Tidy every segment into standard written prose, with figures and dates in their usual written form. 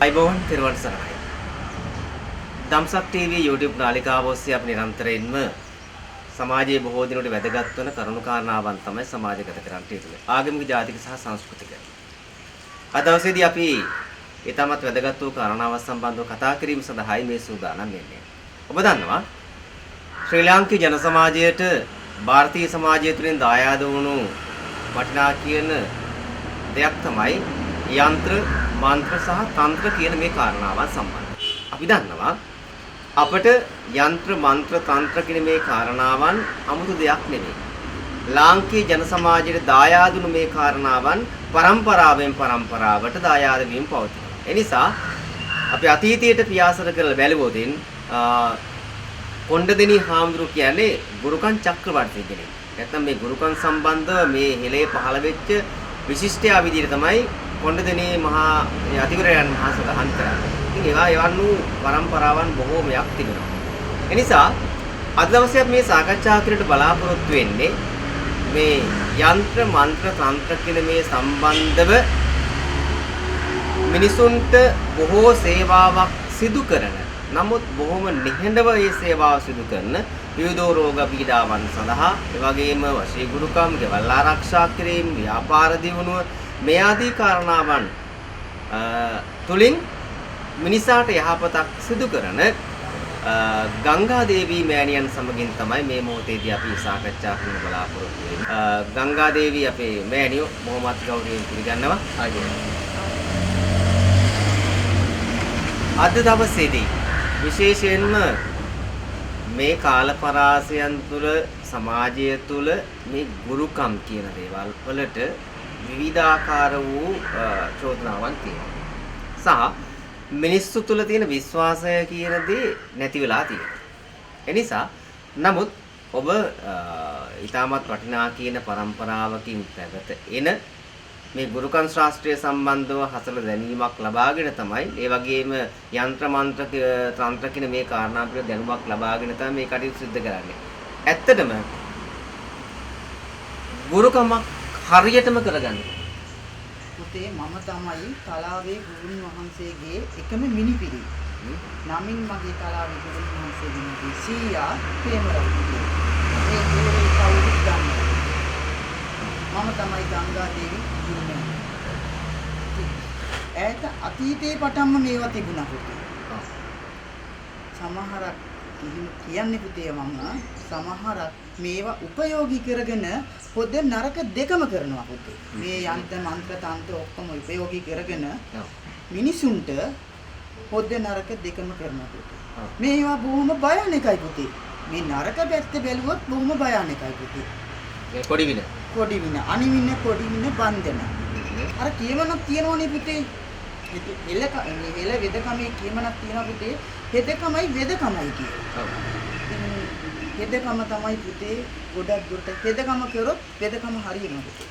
අයිබෝන් තිරුවන් සරණයි. දම්සක් TV YouTube නාලිකාව ඔස්සේ අපි නිරන්තරයෙන්ම සමාජයේ බොහෝ දිනකට වැදගත් වන කරුණු කාරණාවන් තමයි සමාජගත කරන්නට යෙදුනේ. ආගමික, ජාතික සහ සංස්කෘතික. අද දවසේදී අපි ඊටමත් වැදගත් වූ කාරණාවක් සම්බන්ධව කතා කිරීම සඳහායි මේ සූදානම් වෙන්නේ. ඔබ දන්නවා ශ්‍රී ලාංකික ජන සමාජයට ಭಾರತೀಯ සමාජය තුළින් දායාද වුණු වටිනා කියන දෙයක් තමයි යන්ත්‍ර, මන්ත්‍ර සහ තන්ත්‍ර කියන මේ කාරණාවන් සම්බන්ධව. අපි දන්නවා අපට යන්ත්‍ර, මන්ත්‍ර, තන්ත්‍ර කියන මේ කාරණාවන් 아무තු දෙයක් නෙමෙයි. ලාංකික ජන සමාජයට දායාද වුණු මේ කාරණාවන් පරම්පරාවෙන් පරම්පරාවට දායාද වීම පවතිනවා. ඒ නිසා අපි අතීතයට පියාසර කරලා බැලුවොත් කොණ්ඩදෙනි හාමුදුරුවෝ කියන්නේ ගුරුකන් චක්‍රවර්ති කෙනෙක්. නැත්නම් මේ ගුරුකන් සම්බන්ධව මේ හෙළේ පහළ වෙච්ච විශිෂ්ටයා විදිහට තමයි කොණ්ඩදෙනි මහා අතිවරයන් මහා සඳහන් කරන්නේ. ඉතින් ඒවා එවන් වූ පරම්පරාවන් බොහෝමයක් තිබෙනවා. ඒ නිසා අද දවසේ අපි මේ සාකච්ඡා කිරීමට බලාපොරොත්තු වෙන්නේ මේ යන්ත්‍ර, මන්ත්‍ර, තන්ත්‍ර කියන මේ සම්බන්ධව මිනිසුන්ට බොහෝ සේවාවක් සිදු කරන, නමුත් බොහොම නිහඬව මේ සේවාව සිදු කරන විවිධ රෝග පීඩාවන් සඳහා, ඒ වගේම වශී ගුරුකම්, ගෙවල් ආරක්ෂා කිරීම, ව්‍යාපාර දියුණුව මේ ආදී කාරණාවන් තුලින් මිනිසාට යහපතක් සිදු කරන ගංගා දේවී මෑණියන් සමගින් තමයි මේ මොහොතේදී අපි සාකච්ඡා කරන්න බලාපොරොත්තු වෙන්නේ. ගංගා දේවී අපේ මෑණියෝ බොහොමත් ගෞරවයෙන් පිළිගන්නවා. අද දවසේදී විශේෂයෙන්ම මේ කාල පරාසයන් තුළ සමාජය තුළ මේ ගුරුකම් කියන දේවල් වලට විවිධාකාර වූ චෝදනාවන් තියෙනවා. සහ මිනිස්සු තුළ තියෙන විශ්වාසය කියන දේ නැති වෙලා තියෙනවා. ඒ නිසා නමුත් ඔබ ඊටමත් වටිනා කියන પરම්පරාවකින් පැවත එන මේ ගුරුකම් ශාස්ත්‍රය සම්බන්ධව හසල දැනීමක් ලබාගෙන තමයි, ඒ වගේම යන්ත්‍ර, මන්ත්‍ර, තන්ත්‍ර කියන මේ කාරණා පිළිබඳ දැනුමක් ලබාගෙන තමයි මේ කටයුතු සිදු කරන්නේ. ඇත්තටම ගුරුකමක් හරියටම කරගන්න. පුතේ මම තමයි කලාවේ ගුරුන් වහන්සේගේ එකම මිනිපිරි. නමින් මගේ කලාවේ ගුරුන් වහන්සේගේ සීයා ප්‍රේමරත්න. මේ ගුරුන් කවුරුත් දන්නවා. මම තමයි ගංගා දේවී ගුරුමෑණිය. ඈත අතීතේ පටන්ම මේවා තිබුණා පුතේ. සමහරක් කියන්නේ පුතේ මම සමහරක් මේවා උපයෝගී කරගෙන පොද නරක දෙකම කරනවා පුතේ. මේ යන්ත්‍ර, මන්ත්‍ර, තන්ත්‍ර ඔක්කොම උපයෝගී කරගෙන මිනිසුන්ට පොද නරක දෙකම කරනවා පුතේ. මේවා බොහොම භයානකයි පුතේ. මේ නරක පැත්ත බැලුවොත් බොහොම භයානකයි පුතේ. මේ කොඩි වින, අනිවින කොඩි වින බන්ධන. අර කියමනක් තියෙනවනේ පුතේ. හෙළ වෙදකමේ කියමනක් තියෙනවා පුතේ. හෙදකමයි වෙදකමයි කියන්නේ. හෙදකම තමයි පුතේ ගොඩක් දුරට හෙදකම කරොත් වෙදකම හරියනවා පුතේ.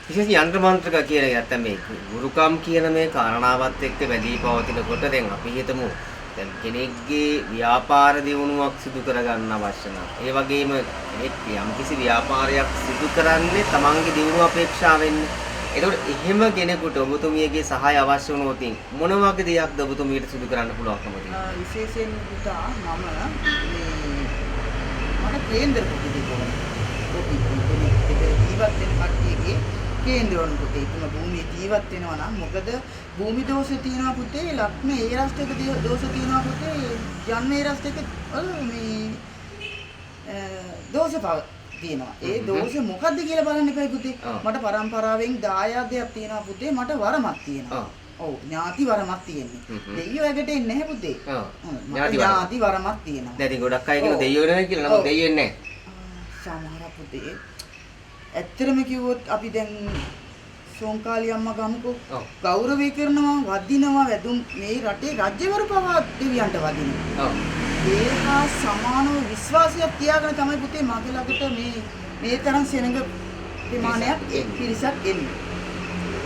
විශේෂයෙන් යන්ත්‍ර, මන්ත්‍ර කියන නැත්නම් මේ ගුරුකම් කියන මේ කාරණාවත් එක්ක වැඩි පවතිනකොට දැන් අපි හිතමු දැන් කෙනෙක්ගේ ව්‍යාපාර දියුණුවක් සිදු කරගන්න අවශ්‍ය නම්, ඒ වගේම කෙනෙක් යම්කිසි ව්‍යාපාරයක් සිදු කරන්නේ තමන්ගේ දියුණුව අපේක්ෂාවෙන්. ඒතකොට එහෙම කෙනෙකුට ඔබතුමියගේ සහාය අවශ්‍ය වුණොත් මොන වගේ දෙයක්ද ඔබතුමියට සිදු කරන්න පුළුවන්කම තියෙන්නේ? විශේෂයෙන් පුතා මම මට කේන්දර පුතේ කොහොමද? ජීවත් වෙන කට්ටියගේ කේන්දර වුණ පුතේ තුන භූමියේ ජීවත් වෙනවා නම් මොකද භූමි දෝෂ තියෙනවා පුතේ, ලග්න ඒ රාශියක දෝෂ තියෙනවා පුතේ, ජන්ම ඒ රාශියක මේ දෝෂ තියෙනවා. ඒ දෝෂ මොකද්ද කියලා බලන්න එපා පුතේ. මට පරම්පරාවෙන් දායාදයක් තියෙනවා පුතේ, මට වරමක් තියෙනවා. ඔව් ඥාති වරමක් තියෙන්නේ. දෙයියෝ ඇගට එන්නේ නැහැ පුතේ. ඥාති වරමක් තියෙනවා. දැන් ගොඩක් අය කියන දෙයියෝ නැහැ කියලා, නමුත් දෙයියෝ එන්නේ නැහැ. සමහර පුතේ ඇත්තටම කිව්වොත් අපි දැන් සෝංකාලි අම්මා ගමුකෝ. ගෞරවය කරනවා, වදිනවා, වැදුම් මේ රටේ රජ්‍යවරු පවා දෙවියන්ට වදිනවා. ඒ හා සමානව විශ්වාසයක් තියාගෙන තමයි පුතේ මගේ ළඟට මේ තරම් සෙනඟ ප්‍රමාණයක් පිරිසක් එන්නේ.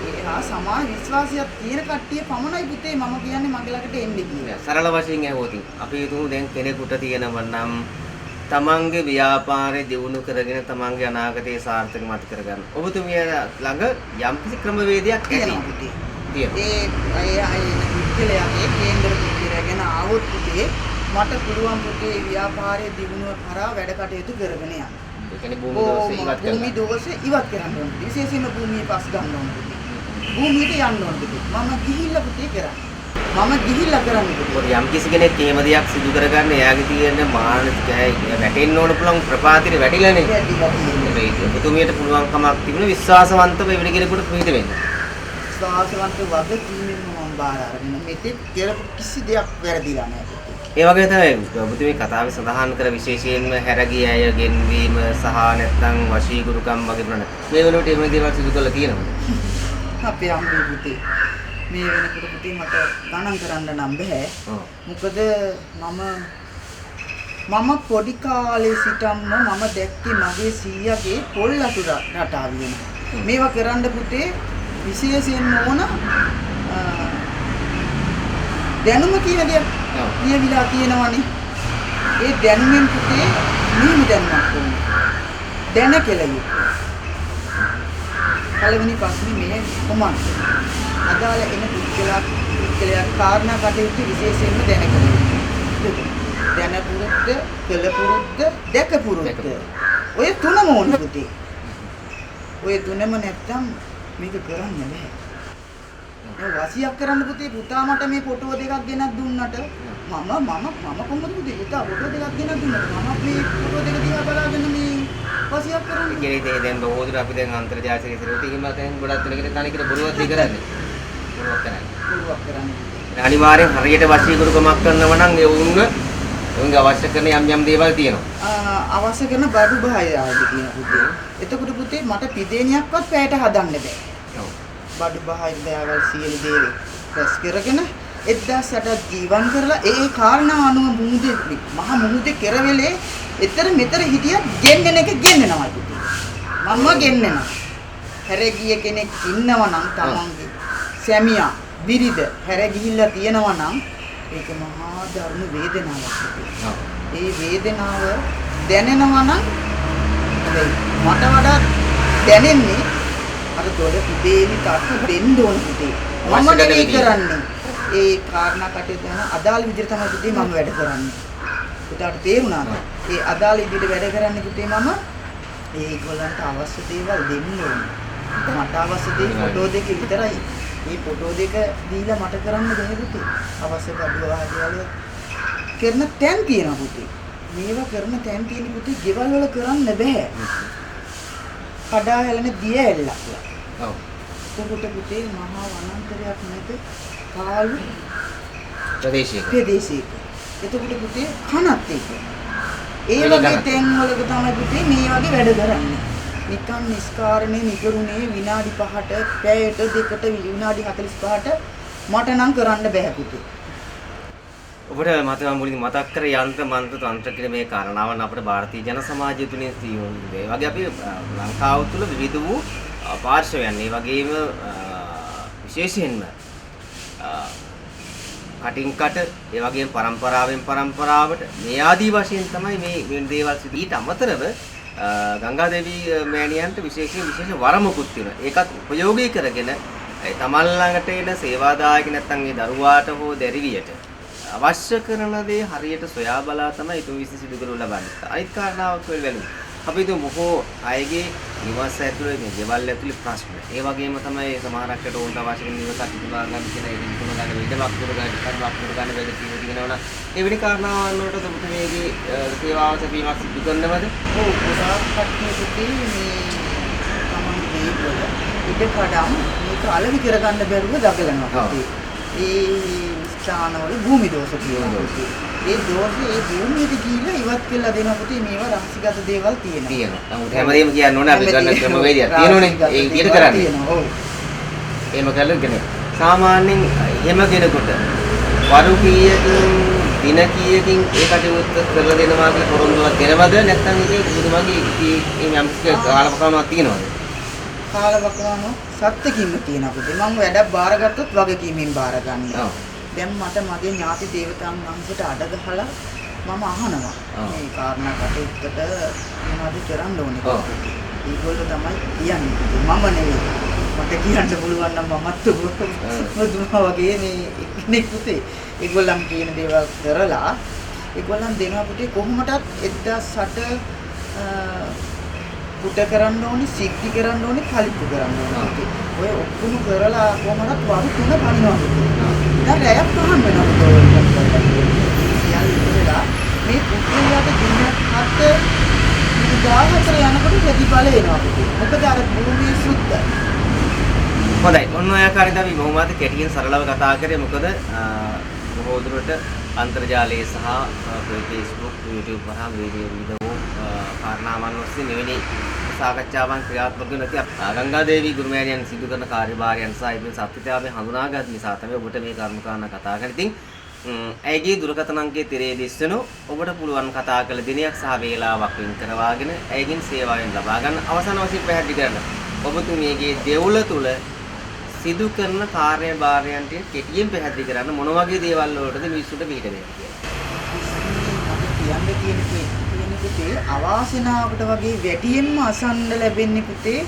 ඒ හා සමාන විශ්වාසයක් තියෙන කට්ටිය පමණයි පුතේ මම කියන්නේ මගේ ළඟට එන්නේ කියලා. සරල වශයෙන් ඇහුවොත් අපි හිතමු දැන් කෙනෙකුට තියෙනවා නම් තමන්ගේ ව්‍යාපාරය දියුණු කරගෙන තමන්ගේ අනාගතය සාර්ථක මත කරගන්න. ඔබතුමිය ළඟ යම්කිසි ක්‍රමවේදයක් ඇති. තියෙනවා. ඒ පුද්ගලයාගේ කේන්දර පුද්ගලයාගෙන ආවොත් පුතේ මට පුළුවන් පුතේ ව්‍යාපාරයේ දියුණුව කරා වැඩ කටයුතු කරගෙන යන්න. ඒ කියන්නේ භූමි දෝෂය ඉවත් කරනවා. භූමි දෝෂය ඉවත් කරන්න ඕනේ. විශේෂයෙන්ම භූමිය පස් ගන්න ඕනේ. භූමියට යන්න ඕනේ. මම ගිහිල්ලා පුතේ කරන්නේ. මම ගිහිල්ලා කරන්නේ පුතේ. යම් කිසි කෙනෙක් එහෙම දෙයක් සිදු කරගන්න එයාගේ තියෙන මානසික වැටෙන්න ඕන පුළුවන් ප්‍රපාතිරේ වැටිලානේ. ඔබතුමියට පුළුවන් කමක් තිබුණා විශ්වාසවන්තව එවැනි කෙනෙකුට පිට වෙන්න. විශ්වාසවන්ත වගකීමෙන් මම බාර අරගෙන මෙතෙක් කරපු කිසි දෙයක් වැරදිලා නැහැ පුතේ. ඒ වගේ තමයි ඔබතුමී කතාවේ සඳහන් කර විශේෂයෙන්ම හැරගිය අය ගෙන්වීම සහ නැත්නම් වශීගුරුකම් වගේ ප්‍රණ මේ වෙනකොට එහෙම දේවල් සිදු කරලා තියෙනවද? අපේ අම්මේ පුතේ මේ වෙනකොට පුතේ මට ගණන් කරන්න නම් බෑ. මොකද මම පොඩි කාලේ සිටම්ම මම දැක්කේ මගේ සීයාගේ පොල් අතු රටාව වෙනවා. මේවා කරන්න පුතේ විශේෂයෙන්ම ඕන දැනුම කියන දේ කියවිලා තියෙනවනේ. ඒ දැනුමෙන් පුතේ නියම දැනුමක් ඕනේ. දැන කියලා යුතුයි. පළවෙනි ප්‍රශ්නේ මේ කොහොමද? අදාළ එන පුද්ගලයා කාරණා කටයුතු විශේෂයෙන්ම දැනගන්න. දැන පුරුද්ද, කළ පුරුද්ද, දැක පුරුද්ද. ඔය තුනම ඕන පුතේ. ඔය තුනම නැත්තම් මේක කරන්න බෑ. ඒ වසියක් කරන්න පුතේ පුතා මට මේ ෆොටෝ දෙකක් ගෙනත් දුන්නට මම කොහොමද පුතේ පුතා ෆොටෝ දෙකක් ගෙනත් දුන්නට මම මේ ෆොටෝ දෙක දිහා බලාගෙන මේ වසියක් කරන්නේ. ඒ කියන්නේ දැන් බොහෝ දුර අපි දැන් අන්තර්ජාතික ඉතිරියට එහෙම දැන් ගොඩක් දෙනෙක් තනිකර බොරුවක් දී කරන්නේ. බොරුවක් කරන්නේ. අනිවාර්යෙන් හරියට වශීකරුකමක් කරනවා නම් ඒ උන්ගේ අවශ්‍ය කරන යම් දේවල් තියෙනවා. අවශ්‍ය කරන බඩු බහය ආදී තියෙන පුතේ. එතකොට පුතේ මට පිදේනියක්වත් පැයට හදන්න බෑ. ඔව්. බඩු බහයි දයාවල් සියලු දේවල් ප්‍රස් කරගෙන 1008 ජීවන් කරලා ඒ කාරණා අනුව මහා මුහුදේ කෙරවෙලේ ඊතර මෙතර හිටියක් ගෙන්නන එක ගෙන්නනවා පුතේ. මම ගෙන්නනවා. හැරගිය කෙනෙක් ඉන්නවා නම් තමන්ගේ සැමියා බිරිඳ හැර ගිහිල්ලා තියෙනවා නම් ඒක මහා දරුණු වේදනාවක් පුතේ. ඒ වේදනාව දැනෙනවා නම් මට වඩා දැනෙන්නේ අර දොඩ පිටේලි කටු දෙන්න ඕන පුතේ. මම නෙවෙයි කරන්නේ. ඒ කාරණා කටයුතු කරන අදාළ විදිහට තමයි පුතේ මම වැඩ කරන්නේ. පුතාට තේරුණාද? ඒ අදාළ විදිහට වැඩ කරන්නේ පුතේ මම ඒගොල්ලන්ට අවශ්‍ය දේවල් දෙන්න ඕනේ. මට අවශ්‍ය දේ ෆොටෝ දෙක විතරයි. මේ ෆොටෝ දෙක දීලා මට කරන්න බැහැ පුතේ. අවශ්‍ය බඩුව ආදිවල කරන තැන් තියෙනවා පුතේ. මේවා කරන තැන් තියෙන පුතේ ගෙවල් වල කරන්න බෑ. කඩා හැලෙන දිය ඇල්ලක්. ඔව්. ඒකට පුතේ මහා වනාන්තරයක් නැත කාලු ප්‍රදේශයක. එතකොට පුතේ කනත් ඒක. ඒ වගේ තැන් වලක තමයි පුතේ මේ වගේ වැඩ කරන්නේ. නිකන් නිස්කාරණේ නිකරුණේ විනාඩි 5ට පැයට දෙකට විනාඩි 45ට මට නම් කරන්න බෑ පුතේ. ඔබට මතක මුලින් මතක් කර යන්ත්‍ර මන්ත්‍ර තන්ත්‍ර කියන මේ කාරණාවන් අපේ ಭಾರತೀಯ ජන සමාජය තුලින් තියෙන්නේ. ඒ වගේ අපි ලංකාව තුළ විවිධ වූ පාර්ශවයන් ඒ වගේම විශේෂයෙන්ම කටින් කට ඒ වගේම පරම්පරාවෙන් පරම්පරාවට මේ ආදී වශයෙන් තමයි මේ දේවල් සිදු. ඊට අමතරව ගංගාදේවී මෑණියන්ට විශේෂ වරමකුත් තියෙනවා. ඒකත් උපයෝගී කරගෙන තමන් ළඟට එන සේවාදායක නැත්නම් මේ දරුවාට හෝ දැරිවියට අවශ්‍ය කරන දේ හරියට සොයා බලා තමයි ඊට විශ්වාස සිදු කරලා ලබන්නේ. අනිත් කාරණාවක් වෙලුණා. අපි හිතමු බොහෝ අයගේ නිවාස ඇතුලේ මේ ගෙවල් ඇතුලේ ප්‍රශ්න. ඒ වගේම තමයි සමහරකට උන්ට අවශ්‍ය කරන නිවාසක් ඉදලා ගන්න කියන ඒ දිනුන ගන්න වෙලක් කරගන්න වෙලක් තියෙනවා. ඒ වෙලේ කාරණාවන් වලට ඔබතුමීගේ සේවාව සැපීමක් සිදු කරනවද? ඔව් ගොඩාක් කට්ටියකුට මේ තමන්ගේ දේවල් ඉඩකඩම් මේක අලෙවි කරගන්න බැරුව දඟලනවා. ඒ ස්ථානවල භූමි දෝෂ කියනවා. ඒ දෝෂේ ඒ භූමියට ගිහිල්ලා ඉවත් කරලා දෙනවා පුතේ මේවා රහසිගත දේවල් තියෙනවා. නමුත් හැමදේම කියන්න ඕනේ අපි ගන්න ක්‍රම වේදයක් තියෙනෝනේ. ඒ විදිහට කරන්නේ. ඔව්. එහෙම කළොත් කියන්නේ සාමාන්‍යයෙන් එහෙම කෙනෙකුට වරු කීයකින් දින කීයකින් ඒ කටයුත්ත කරලා දෙනවා කියලා පොරොන්දුවක් දෙනවද නැත්නම් ඒක බුදුමගේ මේ යම් කාලවකවානුවක් තියෙනවද? කාලවකවානුව සත්‍යකින්ම තියෙනවා පුතේ. මම වැඩක් බාරගත්තොත් වගකීමෙන් බාර ගන්නවා. දැන් මට මගේ ඥාති දේවතාවුන් වහන්සේට අඩ ගහලා මම අහනවා මේ කාරණා කටයුත්තට මොනවද කරන්න ඕනේ කියලා. ඒගොල්ලෝ තමයි කියන්නේ මම නෙවෙයි. මට කියන්න පුළුවන් නම් මමත් ඔබතුමා වගේ මේ එක්කෙනෙක් පුතේ. ඒගොල්ලන් කියන දේවල් කරලා ඒගොල්ලන් දෙනවා පුතේ කොහොමදත් 1008 පුට කරන්න ඕනේ, සිද්ධි කරන්න ඕනේ, කලිප්පු කරන්න ඕනේ. ඔය ඔක්කොම කරලා කොහොමදත් වරු 3 පනිනවා පුතේ. දැන් රැයක් පහන් වෙනවා පුතේ. මේ පුත්‍රයාට දිනක් 7 යනකොට ප්‍රතිඵල එනවා පුතේ. මොකද අර භූමිය සුද්ධයි. හොඳයි. ඔන්න ඔය ආකාරයට අපි මොහොමද කෙටියෙන් සරලව කතා කරේ. මොකද බොහෝ දුරට අන්තර්ජාලයේ සහ Facebook, YouTube වරහා වීඩියෝ විදවෝ කාරණාවන් ඔස්සේ මෙවැනි සාකච්ඡාවන් ක්‍රියාත්මක නැති ගංගාදේවී ගුරුමෑණියන් සිදු කරන කාර්යභාරයන් සහ ඉතින් සත්‍යතාවය හඳුනාගත් නිසා තමයි ඔබට මේ කරුණු කාරණා කතා කරන්නේ. ඉතින් ඇයගේ දුරකථන අංකයේ තිරේ දිස්සනෝ ඔබට පුළුවන් කතා කළ දිනයක් සහ වේලාවක් වෙන් කරවාගෙන ඇයගෙන් සේවාවෙන් ලබා ගන්න අවසාන වශයෙන් පැහැදිලි කරන්න. ඔබතුමියගේ දෙවුල තුල සිදු කරන කාර්යභාරයන්ට කෙටියෙන් පැහැදිලි කරන්න මොන වගේ දේවල් වලටද මිනිස්සුන්ට පිට දෙන්නේ කියලා. කියන්න තියෙන පුතේ අවාසනාවකට වගේ වැඩියෙන්ම අසන්න ලැබෙන්නේ පුතේ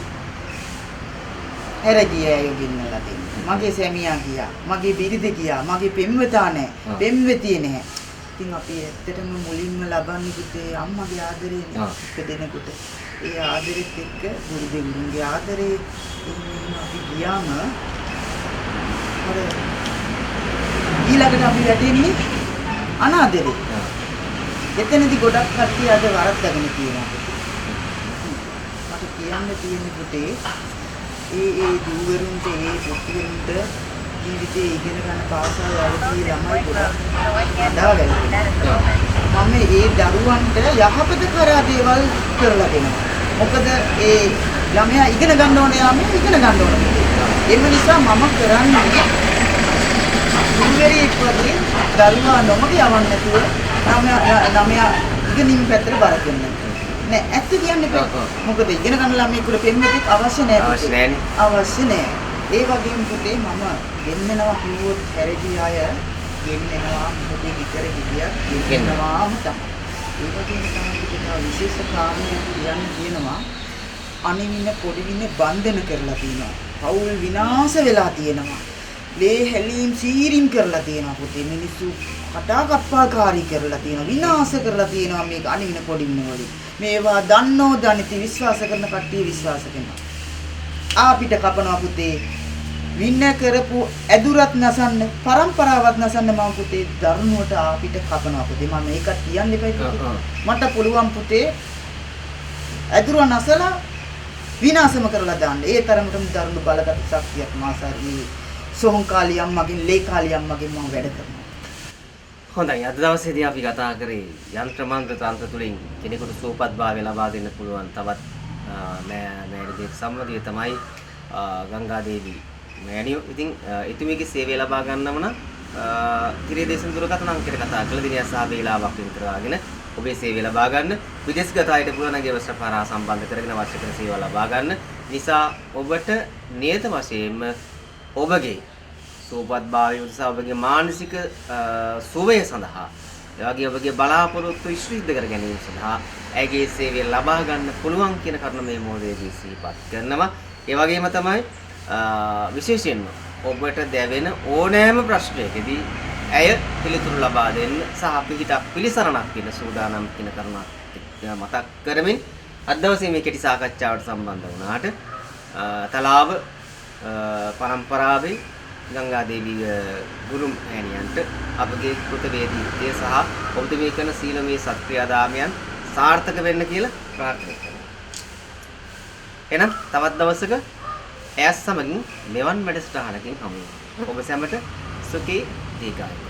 හැරගියය ගින්නලා තියෙනවා. මගේ සැමියා ගියා, මගේ බිරිඳ ගියා, මගේ පෙම්වතා නැහැ, පෙම්වතිය නැහැ. ඉතින් අපි ඇත්තටම මුලින්ම ලබන්නේ පුතේ අම්මගේ ආදරේ දෙනෙකුට. ඒ ආදරෙත් එක්ක ගුරු දෙවියන්ගේ ආදරේ එහෙම අපි ගියාම අර ඊළඟට අපි වැටෙන්නේ අනාදරේ. එතනදී ගොඩක් කට්ටිය අද වරද්දාගෙන තියෙනවා. මට කියන්න තියෙන්නේ පුතේ ඒ දුවරුන්ට ඒ පුත්‍රයන්ට ජීවිතේ ඉගෙන ගන්න පාසල් වලදී ළමයි ගොඩක් අදා වෙනවා. මම ඒ දරුවන්ට යහපත කරා දේවල් කරලා දෙනවා. මොකද ඒ ළමයා ඉගෙන ගන්න ඕනේ යාමේ ඉගෙන ගන්න ඕනේ. ඒ නිසා මම කරන්නේ දුවරේ වගේ දරුවා නොමග යවන්න නැතුව ළමයා ඉගෙනීම පැත්තට බර දෙන්න. නෑ ඇත්ත කියන්නේ මොකද ඉගෙන ගන්න ළමයෙකුට පෙම්වතෙක් අවශ්‍ය නෑ. අවශ්‍ය නෑ. ඒ වගේම පුතේ මම ගෙන්නනවා කිව්වොත් හැරදී අය ගෙන්නනවා මොකද විතර ගියා ගෙන්නවාම තමයි. ඒ වගේම තමයි පුතේ විශේෂ කාරණයක් කියනවා අනිවින පොඩිවින බන්ධන කරලා තියෙනවා. පෞල් විනාශ වෙලා තියෙනවා. ලේ හැලීම් සීරීම් කරලා තියෙනවා පුතේ. මිනිස්සු කටා කප්පාකාරී කරලා තියෙනවා. විනාශ කරලා තියෙනවා මේක අනිවින පොඩිවින වලින්. මේවා දන්නෝ දනිති විශ්වාස කරන කට්ටිය විශ්වාස කරනවා. අපිට කපනවා පුතේ. වින්න කරපු ඇදුරත් නසන්න, પરම්පරාවත් නසන්න මම පුතේ දරුණුවට අපිට කපනවා පුතේ. මම මේකත් කියන්න එපයි පුතේ. මට පුළුවන් පුතේ ඇදුර නසලා විනාශම කරලා දාන්න. ඒ තරමටම දරුණු බලගත් ශක්තියක් මාසාරී සෝංකාලිය අම්මගෙන් ලේකාලිය අම්මගෙන් මම වැඩ කරනවා. හොඳයි. අද දවසේදී අපි කතා කරේ යන්ත්‍ර මන්ත්‍ර තන්ත්‍ර තුලින් කෙනෙකුට සූපත්භාවය ලබා දෙන්න පුළුවන් තවත් මෑණියෙක් සම්බන්ධය තමයි ගංගාදේවී මෑණියෝ. ඉතින් එතුමියගේ සේවය ලබා ගන්නම නම් තිරේ දේශන දුරකථන අංකයට කතා කරලා දිනයක් සහ වේලාවක් වෙන් කරගෙන ඔබේ සේවය ලබා ගන්න. විදේශගත අයට පුළුවන් නම් ඒවස්ස පාරා සම්බන්ධ කරගෙන අවශ්‍ය කරන සේවා ලබා ගන්න. නිසා ඔබට නියත වශයෙන්ම ඔබගේ සූපත්භාවය උදෙසා ඔබගේ මානසික සුවය සඳහා එවැගේ ඔබගේ බලාපොරොත්තු ඉෂ්ට කර ගැනීම සඳහා ඇගේ සේවය ලබා ගන්න පුළුවන් කියන කරුණ මේ මොහොතේදී සිහිපත් කරනවා. ඒ වගේම තමයි විශේෂයෙන්ම ඔබට දැවෙන ඕනෑම ප්‍රශ්නයකදී ඇය පිළිතුරු ලබා දෙන්න සහ පිළිහිටක් පිළිසරණක් වෙන සූදානම් කියන කරුණ මතක් කරමින් අද දවසේ මේ කෙටි සාකච්ඡාවට සම්බන්ධ වුණාට තලාව පරම්පරාවේ ගංගාදේවී ගුරු මෑණියන්ට අපගේ කෘතවේදීත්වය සහ ඔබතුමී කරන සීලමය සත්ක්‍රියාදාමයන් සාර්ථක වෙන්න කියලා ප්‍රාර්ථනා කරනවා. එහෙනම් තවත් දවසක ඇස් සමගින් මෙවන් වැඩසටහනකින් හමු වෙනවා. ඔබ සැමට සුඛී දීර්ඝායු